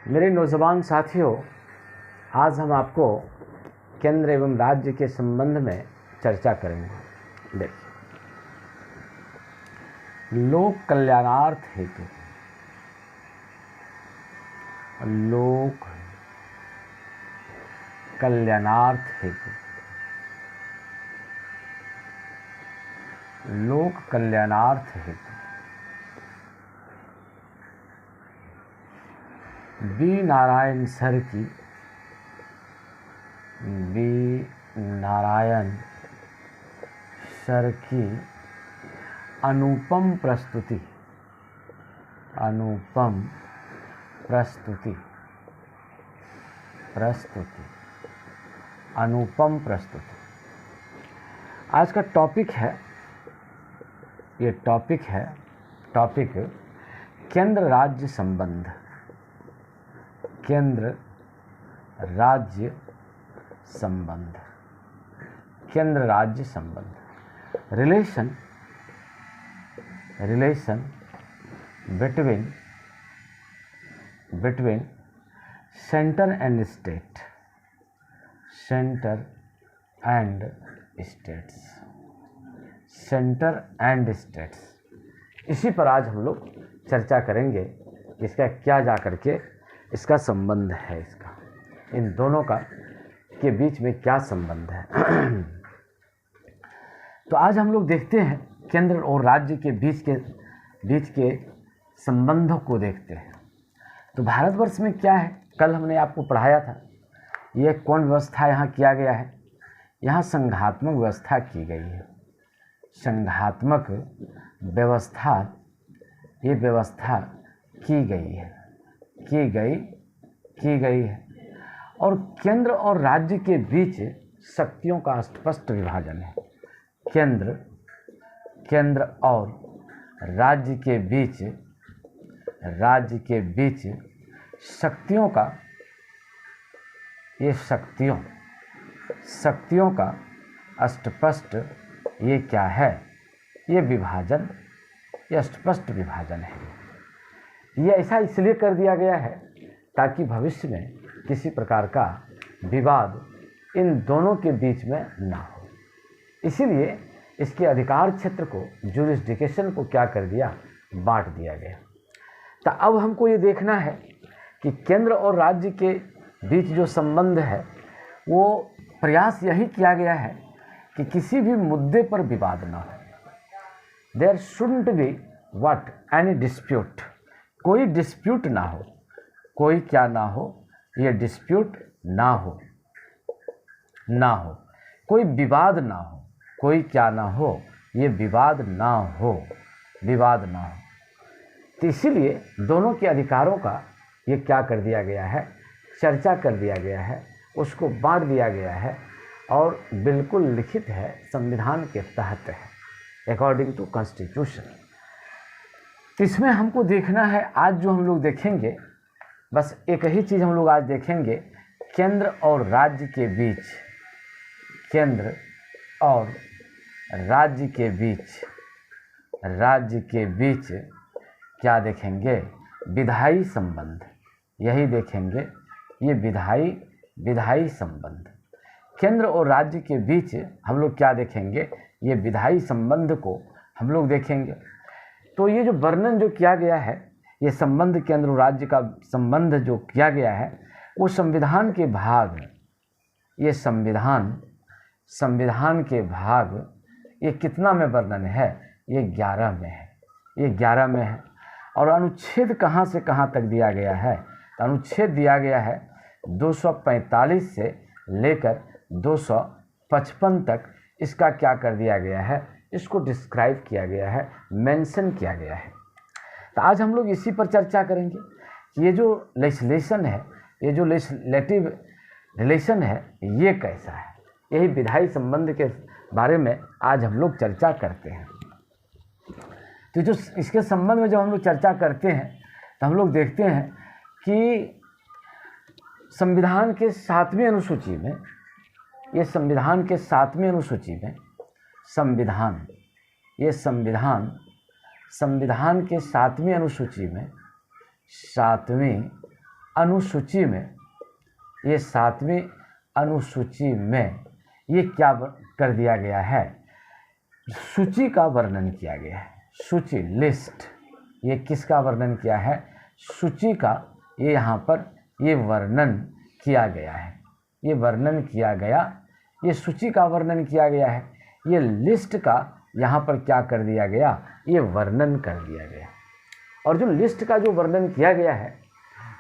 मेरे नौजवान साथियों, आज हम आपको केंद्र एवं राज्य के संबंध में चर्चा करेंगे। देखिए, लोक कल्याणार्थ हेतु, लोक कल्याणार्थ हेतु, लोक कल्याणार्थ हेतु बी नारायण सर की अनुपम प्रस्तुति आज का टॉपिक केंद्र राज्य संबंध। केंद्र राज्य संबंध, relation between centre and states. इसी पर आज हम लोग चर्चा करेंगे। इसका क्या जा करके इसका संबंध है, इसका इन दोनों का के बीच में क्या संबंध है। तो आज हम लोग देखते हैं केंद्र और राज्य के बीच के संबंधों को देखते हैं। तो भारतवर्ष में क्या है, कल हमने आपको पढ़ाया था, ये कौन व्यवस्था यहाँ किया गया है। यहाँ संघात्मक व्यवस्था की गई है। संघात्मक व्यवस्था, ये व्यवस्था की गई है और केंद्र और राज्य के बीच शक्तियों का स्पष्ट विभाजन है। केंद्र और राज्य के बीच शक्तियों का, ये शक्तियों का स्पष्ट, ये क्या है, ये विभाजन, ये स्पष्ट विभाजन है। ये ऐसा इसलिए कर दिया गया है ताकि भविष्य में किसी प्रकार का विवाद इन दोनों के बीच में ना हो। इसीलिए इसके अधिकार क्षेत्र को, ज्यूरिसडिक्शन को क्या कर दिया, बांट दिया गया। तो अब हमको ये देखना है कि केंद्र और राज्य के बीच जो संबंध है, वो प्रयास यही किया गया है कि किसी भी मुद्दे पर विवाद ना हो। There shouldn't be any dispute, कोई डिस्प्यूट ना हो, कोई क्या ना हो, ये डिस्प्यूट ना हो, कोई विवाद ना हो, कोई क्या ना हो, ये विवाद ना हो। तो इसीलिए दोनों के अधिकारों का ये क्या कर दिया गया है, चर्चा कर दिया गया है, उसको बांट दिया गया है और बिल्कुल लिखित है, संविधान के तहत है, अकॉर्डिंग टू कॉन्स्टिट्यूशन। इसमें हमको देखना है, आज जो हम लोग देखेंगे, बस एक ही चीज़ हम लोग आज देखेंगे, केंद्र और राज्य के बीच, केंद्र और राज्य के बीच क्या देखेंगे, विधायी संबंध, यही देखेंगे, ये विधायी संबंध। केंद्र और राज्य के बीच हम लोग क्या देखेंगे, ये विधायी संबंध को हम लोग देखेंगे। तो ये जो वर्णन जो किया गया है, ये संबंध, केंद्र और राज्य का संबंध जो किया गया है, वो संविधान के भाग, ये संविधान के भाग, ये कितना में वर्णन है, ये 11 में है, ये 11 में है। और अनुच्छेद कहाँ से कहाँ तक दिया गया है, तो अनुच्छेद दिया गया है 245 से लेकर 255 तक। इसका क्या कर दिया गया है, इसको डिस्क्राइब किया गया है, मेंशन किया गया है। तो आज हम लोग इसी पर चर्चा करेंगे कि ये जो लेजिस्लेशन है, ये जो लेजिस्लेटिव रिलेशन है, ये कैसा है। यही विधायी संबंध के बारे में आज हम लोग चर्चा करते हैं। तो जो इसके संबंध में जब हम लोग चर्चा करते हैं, तो हम लोग देखते हैं कि संविधान के 7वीं अनुसूची में, ये संविधान के 7वीं अनुसूची में, संविधान के 7वीं अनुसूची में, 7वीं अनुसूची में, ये 7वीं अनुसूची में ये क्या कर दिया गया है, सूची का वर्णन किया गया है। सूची, लिस्ट, ये किसका वर्णन किया है, सूची का। ये यहाँ पर ये वर्णन किया गया है, ये वर्णन किया गया, ये सूची का वर्णन किया गया है। ये लिस्ट का यहाँ पर क्या कर दिया गया, ये वर्णन कर दिया गया। और जो लिस्ट का जो वर्णन किया गया है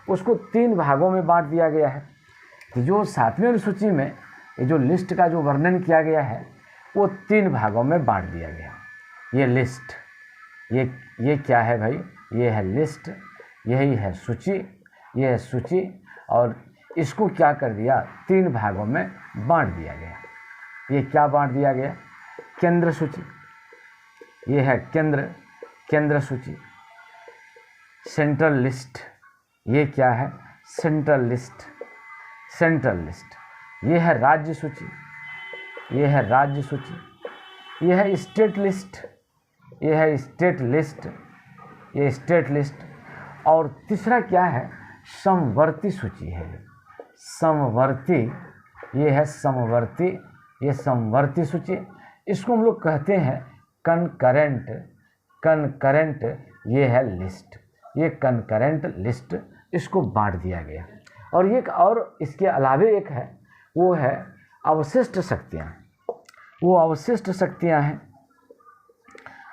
उसको 3 भागों में बांट दिया गया है। तो जो 7वीं अनुसूची में ये जो लिस्ट का जो वर्णन किया गया है वो 3 भागों में बांट दिया गया। ये लिस्ट, ये क्या है भाई, ये है लिस्ट, यही है सूची, ये है सूची। और इसको क्या कर दिया, 3 भागों में बांट दिया गया। ये क्या बांट दिया गया, केंद्र सूची, ये है केंद्र सूची। सेंट्रल लिस्ट, ये क्या है, सेंट्रल लिस्ट। ये है राज्य सूची, ये है राज्य सूची। ये है स्टेट लिस्ट, ये है स्टेट लिस्ट, ये स्टेट लिस्ट। और तीसरा क्या है, समवर्ती सूची है। समवर्ती, ये है समवर्ती, ये समवर्ती सूची। इसको हम लोग कहते हैं कनकरेंट, ये है लिस्ट, ये कनकरेंट लिस्ट। इसको बांट दिया गया। और ये और इसके अलावे एक है, वो है अवशिष्ट शक्तियाँ। वो अवशिष्ट शक्तियाँ हैं।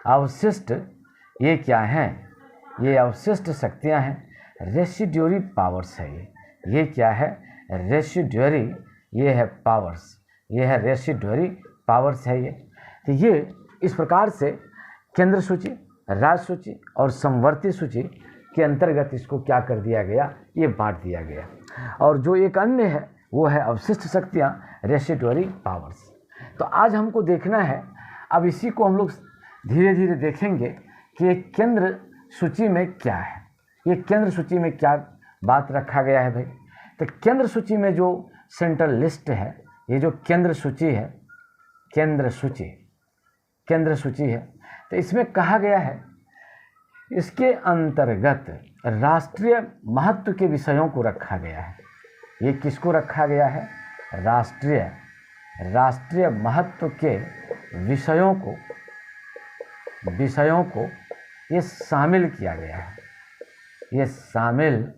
अवशिष्ट ये क्या हैं, ये अवशिष्ट शक्तियाँ हैं, रेसिड्यूरी पावर्स है। ये क्या है, रेसिड्यूरी, ये है पावर्स, ये है रेसिड्यूरी पावर्स है। ये तो ये इस प्रकार से केंद्र सूची, राज्य सूची और समवर्ती सूची के अंतर्गत इसको क्या कर दिया गया, ये बांट दिया गया। और जो एक अन्य है वो है अवशिष्ट शक्तियाँ, रेसिड्यूरी पावर्स। तो आज हमको देखना है, अब इसी को हम लोग धीरे धीरे देखेंगे कि ये केंद्र सूची में क्या है, ये केंद्र सूची में क्या बात रखा गया है भाई। तो केंद्र सूची में जो सेंट्रल लिस्ट है, ये जो केंद्र सूची है, केंद्र सूची है, तो इसमें कहा गया है इसके अंतर्गत राष्ट्रीय महत्व के विषयों को रखा गया है। ये किसको रखा गया है, राष्ट्रीय महत्व के विषयों को ये शामिल किया गया है। ये शामिल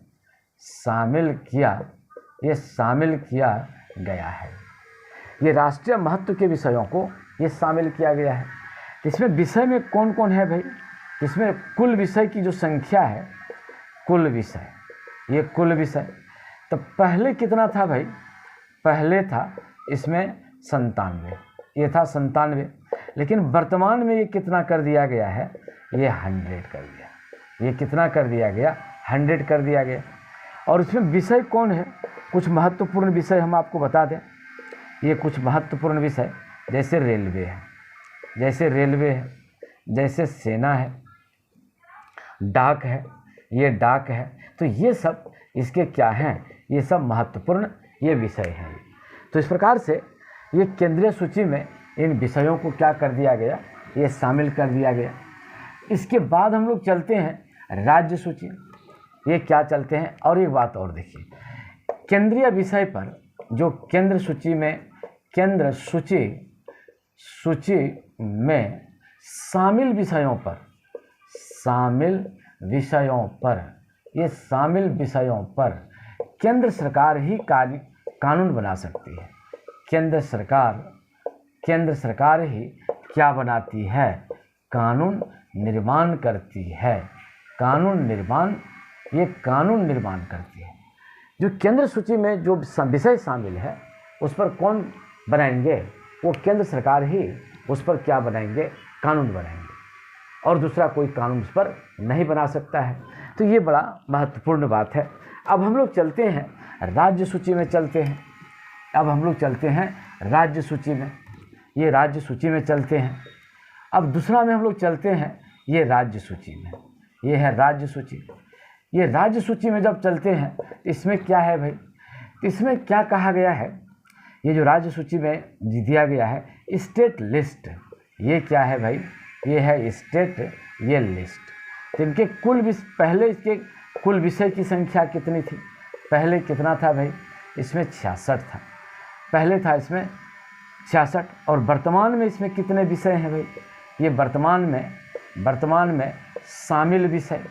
किया गया है। ये राष्ट्रीय महत्व के विषयों को ये शामिल किया गया है। इसमें विषय में कौन कौन है भाई, इसमें कुल विषय की जो संख्या है, कुल विषय, ये कुल विषय। तो पहले कितना था भाई, पहले था इसमें 97, ये था 97। लेकिन वर्तमान में ये कितना कर दिया गया है, ये 100 कर दिया। ये कितना कर दिया गया, 100 कर दिया गया। और इसमें विषय कौन है, कुछ महत्वपूर्ण विषय हम आपको बता दें। ये कुछ महत्वपूर्ण विषय जैसे रेलवे है, जैसे सेना है, डाक है, ये डाक है। तो ये सब इसके क्या हैं, ये सब महत्वपूर्ण ये विषय हैं। तो इस प्रकार से ये केंद्रीय सूची में इन विषयों को क्या कर दिया गया, ये शामिल कर दिया गया। इसके बाद हम लोग चलते हैं राज्य सूची, ये क्या चलते हैं। और एक बात और देखिए, केंद्रीय विषय पर जो केंद्र सूची में, केंद्र सूची में शामिल विषयों पर केंद्र सरकार ही कानून बना सकती है। केंद्र सरकार ही क्या बनाती है, कानून निर्माण करती है। कानून निर्माण करती है। जो केंद्र सूची में जो विषय शामिल है उस पर कौन बनाएंगे, वो केंद्र सरकार ही उस पर क्या बनाएंगे, कानून बनाएंगे। और दूसरा कोई कानून उस पर नहीं बना सकता है। तो ये बड़ा महत्वपूर्ण बात है। अब हम लोग चलते हैं राज्य सूची में, राज्य सूची में। ये राज्य सूची में चलते हैं। अब दूसरा में हम लोग चलते हैं ये राज्य सूची में, ये है राज्य सूची। ये राज्य सूची में जब चलते हैं इसमें क्या है भाई, इसमें क्या कहा गया है, ये जो राज्य सूची में दिया गया है स्टेट लिस्ट, ये क्या है भाई, ये है स्टेट, ये लिस्ट। तो इनके पहले इसके कुल विषय की संख्या कितनी थी, पहले कितना था भाई, इसमें 66 था, पहले था इसमें 66, और वर्तमान में इसमें कितने विषय हैं भाई, ये वर्तमान में शामिल विषय,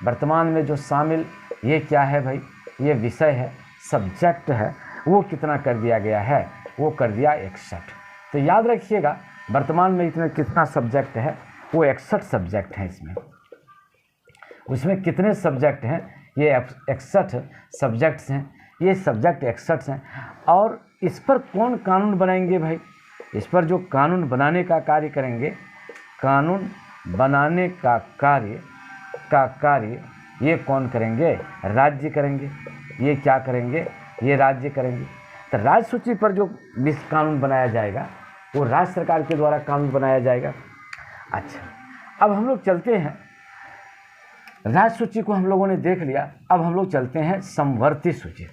वर्तमान में जो शामिल ये क्या है भाई, ये विषय है, सब्जेक्ट है, वो कितना कर दिया गया है, वो कर दिया 61। तो याद रखिएगा वर्तमान में इसमें कितना सब्जेक्ट है, वो 61 सब्जेक्ट हैं इसमें। उसमें कितने सब्जेक्ट हैं, ये 61 सब्जेक्ट्स हैं, ये सब्जेक्ट 61 हैं। और इस पर कौन कानून बनाएंगे भाई, इस पर जो कानून बनाने का कार्य करेंगे, कानून बनाने का कार्य ये कौन करेंगे, राज्य करेंगे। ये क्या करेंगे, ये राज्य करेंगे। तो राज्य सूची पर जो कानून बनाया जाएगा वो राज्य सरकार के द्वारा कानून बनाया जाएगा। अच्छा, अब हम लोग चलते हैं, राज्य सूची को हम लोगों ने देख लिया, अब हम लोग चलते हैं समवर्ती सूची।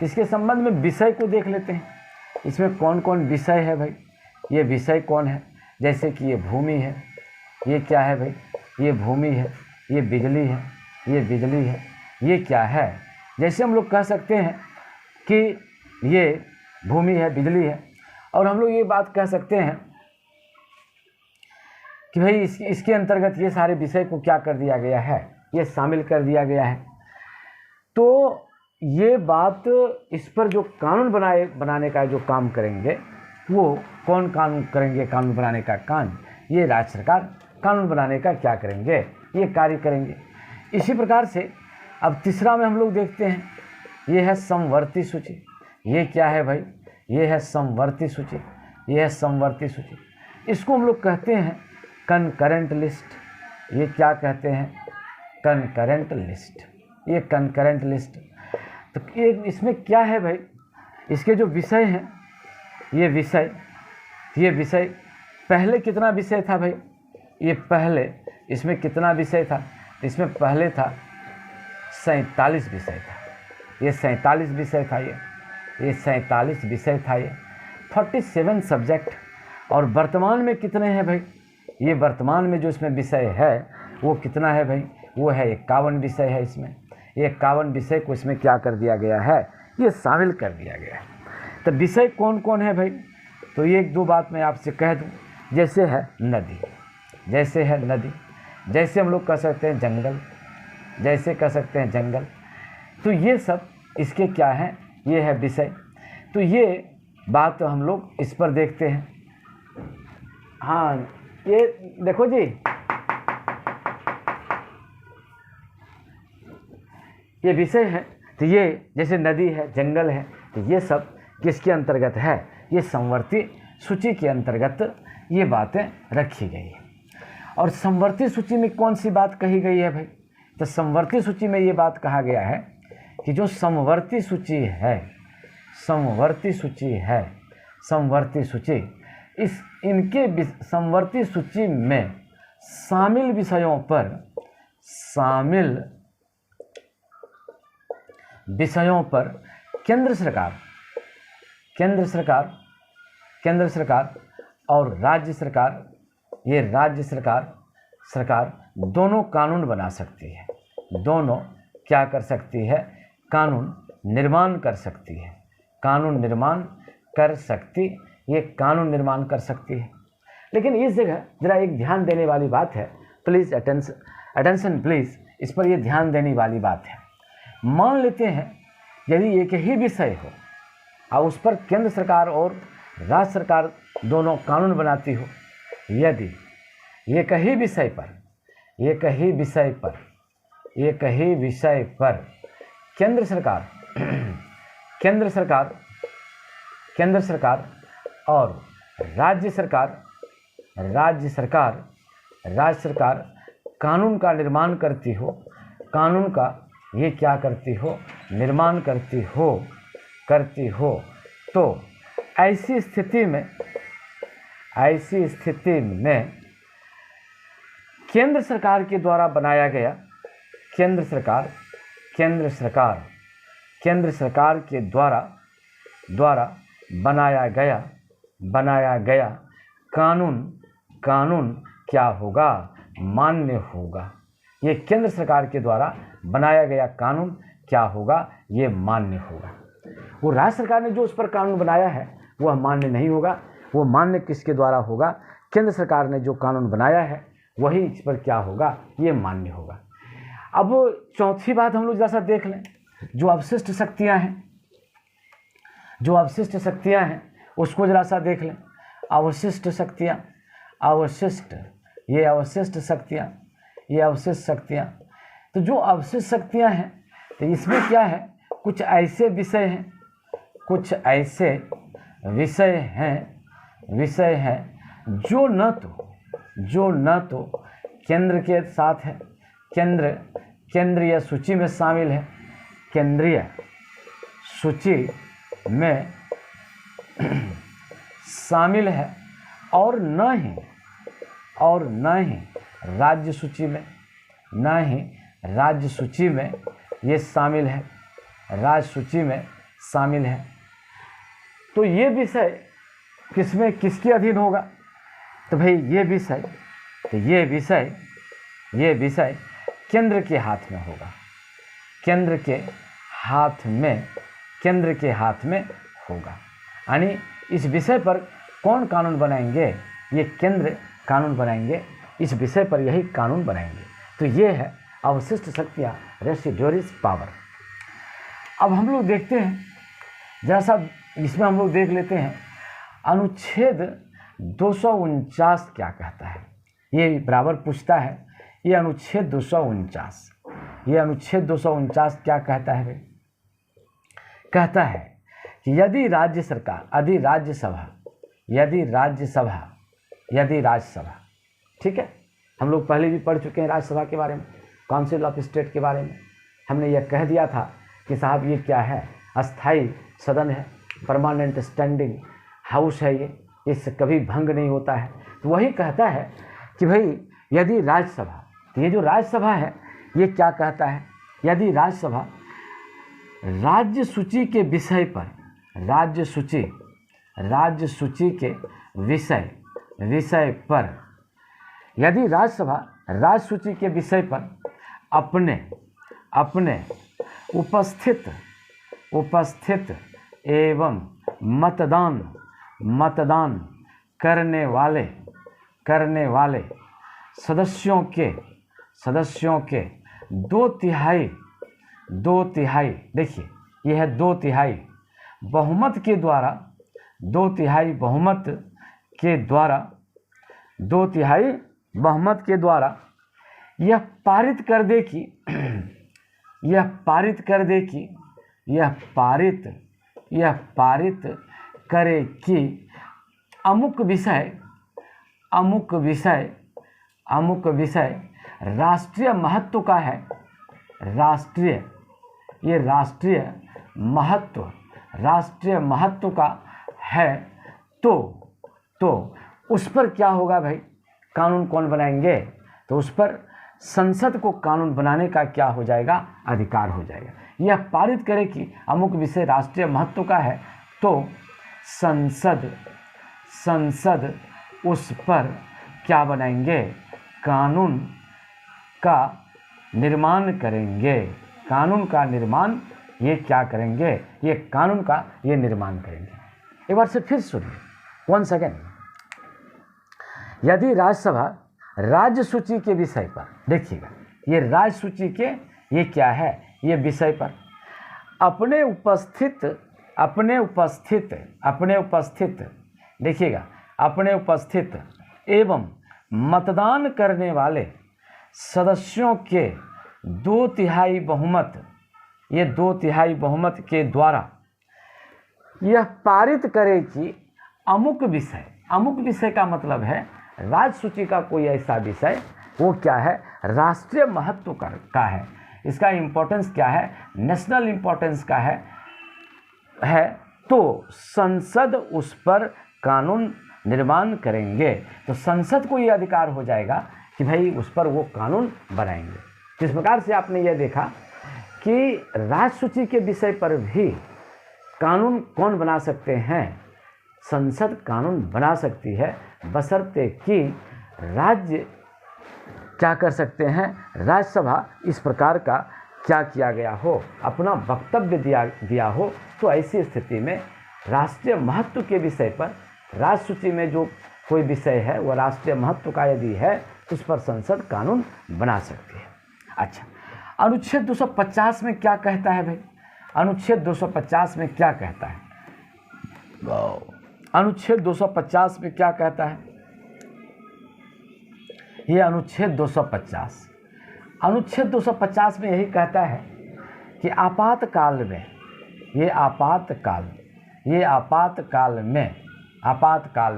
इसके संबंध में विषय को देख लेते हैं, इसमें कौन कौन विषय है भाई, ये विषय कौन है, जैसे कि ये भूमि है, ये क्या है भाई, ये भूमि है, ये बिजली है, ये बिजली है, ये क्या है। जैसे हम लोग कह सकते हैं कि ये भूमि है, बिजली है, और हम लोग ये बात कह सकते हैं कि भाई इसके अंतर्गत ये सारे विषय को क्या कर दिया गया है, ये शामिल कर दिया गया है। तो ये बात, इस पर जो कानून बनाने का जो काम करेंगे, वो कौन कानून करेंगे, कानून बनाने का काम, ये राज्य सरकार कानून बनाने का क्या करेंगे, ये कार्य करेंगे। इसी प्रकार से अब तीसरा में हम लोग देखते हैं, ये है समवर्ती सूची। ये क्या है भाई, ये है समवर्ती सूची, ये है समवर्ती सूची। इसको हम लोग कहते हैं कनकरेंट लिस्ट। ये क्या कहते हैं, कनकरेंट लिस्ट, ये कनकरेंट लिस्ट। तो ये इसमें क्या है भाई, इसके जो विषय हैं, ये विषय पहले कितना विषय था भाई, ये पहले इसमें कितना विषय था, इसमें पहले था 47 विषय था, ये 47 विषय था, ये 47 विषय था, ये 47 सब्जेक्ट। और वर्तमान में कितने हैं भाई, ये वर्तमान में जो इसमें विषय है वो कितना है भाई, वो है 51 विषय है। इसमें 51 विषय को इसमें क्या कर दिया गया है, ये शामिल कर दिया गया है। तो विषय कौन कौन है भाई, तो ये एक दो बात मैं आपसे कह दूं, जैसे है नदी, जैसे है नदी, जैसे हम लोग कह सकते हैं जंगल, जैसे कह सकते हैं जंगल। तो ये सब इसके क्या हैं, ये है विषय। तो ये बात हम लोग इस पर देखते हैं। हाँ, ये देखो जी, ये विषय है। तो ये जैसे नदी है, जंगल है, तो ये सब किसके अंतर्गत है, ये समवर्ती सूची के अंतर्गत ये बातें रखी गई है। और समवर्ती सूची में कौन सी बात कही गई है भाई, तो समवर्ती सूची में ये बात कहा गया है कि जो समवर्ती सूची है, समवर्ती सूची है, समवर्ती सूची, इनके समवर्ती सूची में शामिल विषयों पर, शामिल विषयों पर केंद्र सरकार और राज्य सरकार, ये राज्य सरकार दोनों कानून बना सकती है, दोनों क्या कर सकती है, कानून निर्माण कर सकती है, कानून निर्माण कर सकती, ये कानून निर्माण कर सकती है। लेकिन इस जगह ज़रा एक ध्यान देने वाली बात है, प्लीज़ अटेंशन प्लीज़, इस पर ये ध्यान देने वाली बात है। मान लेते हैं यदि एक ही विषय हो और उस पर केंद्र सरकार और राज्य सरकार दोनों कानून बनाती हो, यदि एक ही विषय पर केंद्र सरकार और राज्य सरकार कानून का निर्माण करती हो, कानून का ये क्या करती हो, निर्माण करती हो, तो ऐसी स्थिति में केंद्र सरकार के द्वारा बनाया गया, केंद्र सरकार के द्वारा बनाया गया कानून क्या होगा, मान्य होगा। ये केंद्र सरकार के द्वारा बनाया गया कानून क्या होगा, ये मान्य होगा। वो राज्य सरकार ने जो उस पर कानून बनाया है वह मान्य नहीं होगा। वो मान्य किसके द्वारा होगा? केंद्र सरकार ने जो कानून बनाया है वही इस पर क्या होगा, ये मान्य होगा। अब चौथी बात हम लोग जैसा देख लें, जो अवशिष्ट शक्तियाँ हैं, जो अवशिष्ट शक्तियाँ हैं उसको जरा सा देख लें। अवशिष्ट शक्तियाँ, अवशिष्ट, ये अवशिष्ट शक्तियाँ, ये अवशिष्ट शक्तियाँ। तो जो अवशिष्ट शक्तियाँ हैं तो इसमें क्या है, कुछ ऐसे विषय हैं, कुछ ऐसे विषय हैं जो न तो केंद्र के साथ है, केंद्रीय सूची में शामिल है, केंद्रीय सूची में शामिल है, और न ही राज्य सूची में, न ही राज्य सूची में ये शामिल है, राज्य सूची में शामिल है। तो ये विषय किसमें, किसके अधीन होगा? तो भाई ये विषय केंद्र के हाथ में होगा, केंद्र के हाथ में होगा। यानी इस विषय पर कौन कानून बनाएंगे? ये केंद्र कानून बनाएंगे, इस विषय पर यही कानून बनाएंगे। तो ये है अवशिष्ट शक्तियाँ, रेसिड्यूअरिस पावर। अब हम लोग देखते हैं, जैसा इसमें हम लोग देख लेते हैं अनुच्छेद 249 क्या कहता है। ये बराबर पूछता है, ये अनुच्छेद 249 क्या कहता है भाई? कहता है कि यदि राज्यसभा, ठीक है, हम लोग पहले भी पढ़ चुके हैं राज्यसभा के बारे में, काउंसिल ऑफ स्टेट के बारे में। हमने यह कह दिया था कि साहब ये क्या है, अस्थाई सदन है, परमानेंट स्टैंडिंग हाउस है, ये इससे कभी भंग नहीं होता है। तो वही कहता है कि भाई यदि राज्यसभा, ये जो राज्यसभा है ये क्या कहता है, यदि राज्यसभा राज्य सूची के विषय पर, राज्य सूची के विषय पर, यदि राज्यसभा राज्य सूची के विषय पर अपने उपस्थित एवं मतदान करने वाले सदस्यों के दो तिहाई, देखिए यह है 2/3 बहुमत के द्वारा, 2/3 बहुमत के द्वारा यह पारित कर करे कि अमुक विषय राष्ट्रीय महत्व का है, राष्ट्रीय महत्व का है, तो उस पर क्या होगा भाई, कानून कौन बनाएंगे? तो उस पर संसद को कानून बनाने का क्या हो जाएगा, अधिकार हो जाएगा। यह पारित करे कि अमुक विषय राष्ट्रीय महत्व का है, तो संसद उस पर क्या बनाएंगे, कानून का निर्माण करेंगे। कानून का निर्माण ये क्या करेंगे, ये कानून का ये निर्माण करेंगे। एक बार से फिर सुनिए, 1 सेकेंड। यदि राज्यसभा राज्य सूची के विषय पर, देखिएगा ये राज्य सूची के ये क्या है, ये विषय पर अपने उपस्थित देखिएगा, अपने उपस्थित एवं मतदान करने वाले सदस्यों के 2/3 बहुमत, ये 2/3 बहुमत के द्वारा यह पारित करे कि अमुक विषय का मतलब है राज्य सूची का कोई ऐसा विषय, वो क्या है, राष्ट्रीय महत्व का है, इसका इम्पोर्टेंस क्या है, नेशनल इम्पोर्टेंस का है, तो संसद उस पर कानून निर्माण करेंगे। तो संसद को ये अधिकार हो जाएगा कि भाई उस पर वो कानून बनाएंगे। इस प्रकार से आपने ये देखा कि राज्य सूची के विषय पर भी कानून कौन बना सकते हैं, संसद कानून बना सकती है, बशर्ते कि राज्य क्या कर सकते हैं, राज्यसभा इस प्रकार का क्या किया गया हो, अपना वक्तव्य दिया हो, तो ऐसी स्थिति में राष्ट्रीय महत्व के विषय पर राज्य सूची में जो कोई विषय है वह राष्ट्रीय महत्व का यदि है उस पर संसद कानून बना सकती है। अच्छा, अनुच्छेद 250 में क्या कहता है भाई? अनुच्छेद 250 में क्या कहता है? अनुच्छेद 250 में क्या कहता है? ये अनुच्छेद 250 में यही कहता है कि आपातकाल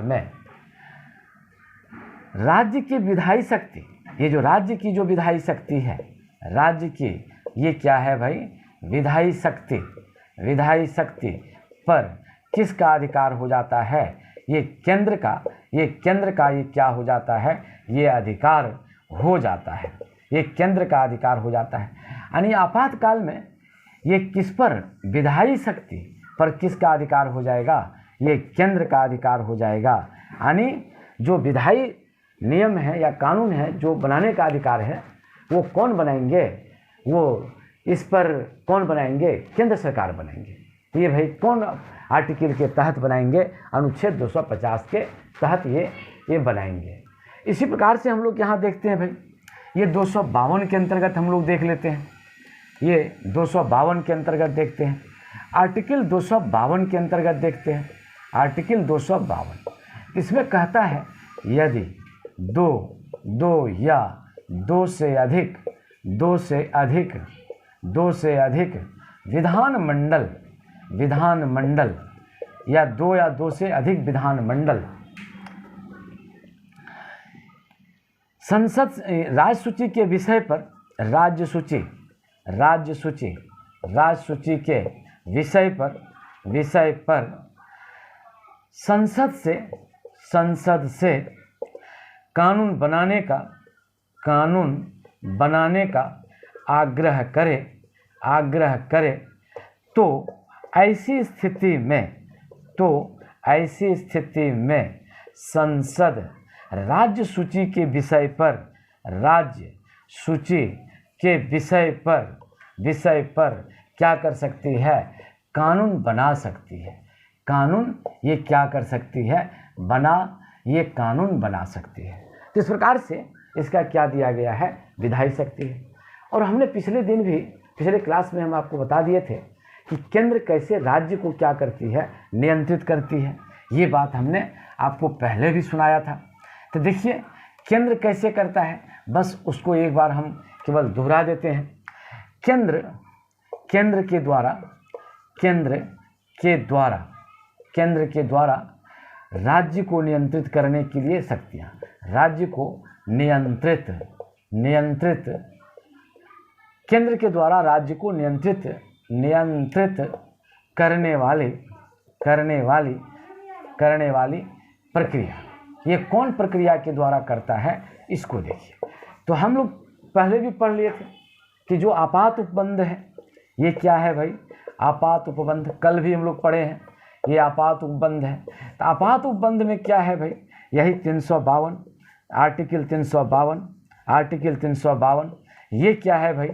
में राज्य की विधायी शक्ति, ये जो राज्य की जो विधायी शक्ति है, राज्य की ये क्या है भाई? विधायी शक्ति पर किसका अधिकार हो जाता है? ये केंद्र का ये क्या हो जाता है? ये अधिकार हो जाता है, ये केंद्र का अधिकार हो जाता है। यानी आपातकाल में ये किस पर? विधायी शक्ति पर किसका अधिकार हो जाएगा? ये केंद्र का अधिकार हो जाएगा। यानी जो विधायी नियम है या कानून है जो बनाने का अधिकार है वो कौन बनाएंगे? वो इस पर कौन बनाएंगे? केंद्र सरकार बनाएंगे। ये भाई कौन आर्टिकल के तहत बनाएंगे? अनुच्छेद 250 के तहत ये बनाएंगे। इसी प्रकार से हम लोग यहाँ देखते हैं भाई, ये 252 के अंतर्गत हम लोग देख लेते हैं। ये 252 के अंतर्गत देखते हैं, आर्टिकल 252 के अंतर्गत देखते हैं। आर्टिकल 252 इसमें कहता है यदि दो या दो से अधिक विधानमंडल या दो से अधिक विधानमंडल संसद राज्य सूची के विषय पर राज्य सूची के विषय पर संसद से कानून बनाने का आग्रह करे तो ऐसी स्थिति में संसद राज्य सूची के विषय पर क्या कर सकती है? कानून बना सकती है। कानून ये क्या कर सकती है? कानून बना सकती है। तो इस प्रकार से इसका क्या दिया गया है? विधायी शक्ति है। और हमने पिछले क्लास में हम आपको बता दिए थे कि केंद्र कैसे राज्य को क्या करती है? नियंत्रित करती है। ये बात हमने आपको पहले भी सुनाया था। तो देखिए केंद्र कैसे करता है, बस उसको एक बार हम केवल दोहरा देते हैं। केंद्र के द्वारा राज्य को नियंत्रित करने के लिए शक्तियाँ, राज्य को नियंत्रित केंद्र के द्वारा राज्य को नियंत्रित करने वाली प्रक्रिया, ये कौन प्रक्रिया के द्वारा करता है? इसको देखिए। तो हम लोग पहले भी पढ़ लिए थे कि जो आपात उपबंध है, ये क्या है भाई? आपात उपबंध कल भी हम लोग पढ़े हैं, ये आपात उपबंध है। तो आपात उपबंध में क्या है भाई? यही 352 आर्टिकल 352 ये क्या है भाई?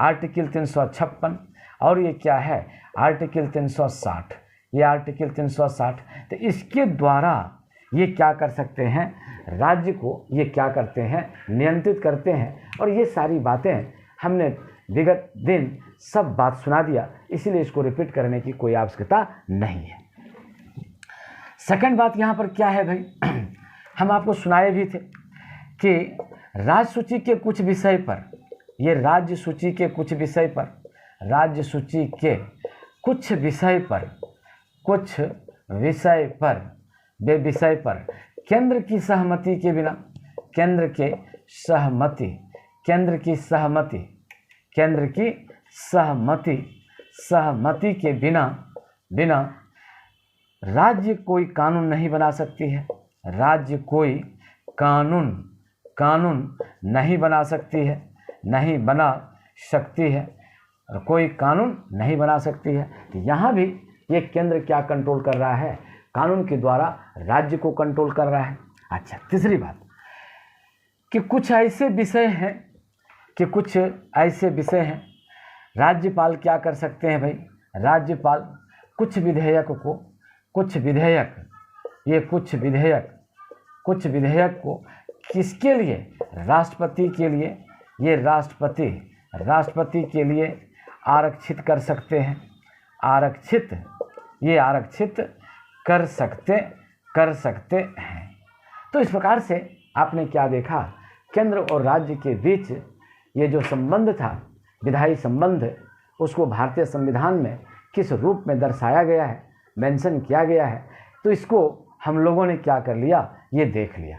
आर्टिकल 356 और ये क्या है? आर्टिकल 360। ये आर्टिकल 360। तो इसके द्वारा ये क्या कर सकते हैं? राज्य को ये क्या करते हैं? नियंत्रित करते हैं। और ये सारी बातें हमने विगत दिन सब बात सुना दिया, इसीलिए इसको रिपीट करने की कोई आवश्यकता नहीं है। सेकंड बात यहाँ पर क्या है भाई? हम आपको सुनाए भी थे कि राज्य सूची के कुछ विषय पर, ये राज्य सूची के कुछ विषय पर केंद्र की सहमति के बिना राज्य कोई कानून नहीं बना सकती है। राज्य कोई कानून नहीं बना सकती है, कोई कानून नहीं बना सकती है। तो यहाँ भी ये केंद्र क्या कंट्रोल कर रहा है? कानून के द्वारा राज्य को कंट्रोल कर रहा है। अच्छा, तीसरी बात कि कुछ ऐसे विषय हैं राज्यपाल क्या कर सकते हैं भाई? राज्यपाल कुछ विधेयक को किसके लिए? राष्ट्रपति के लिए। ये राष्ट्रपति के लिए आरक्षित कर सकते हैं। आरक्षित कर सकते हैं। तो इस प्रकार से आपने क्या देखा, केंद्र और राज्य के बीच ये जो संबंध था, विधायी संबंध, उसको भारतीय संविधान में किस रूप में दर्शाया गया है, मेंशन किया गया है। तो इसको हम लोगों ने क्या कर लिया, ये देख लिया।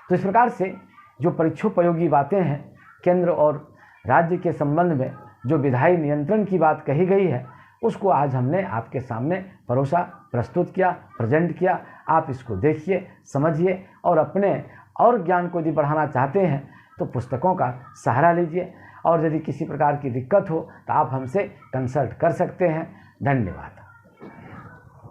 तो इस प्रकार से जो परीक्षोपयोगी बातें हैं, केंद्र और राज्य के संबंध में जो विधायी नियंत्रण की बात कही गई है, उसको आज हमने आपके सामने परोसा, प्रस्तुत किया, प्रेजेंट किया। आप इसको देखिए, समझिए और अपने और ज्ञान को यदि बढ़ाना चाहते हैं तो पुस्तकों का सहारा लीजिए। और यदि किसी प्रकार की दिक्कत हो तो आप हमसे कंसल्ट कर सकते हैं। धन्यवाद।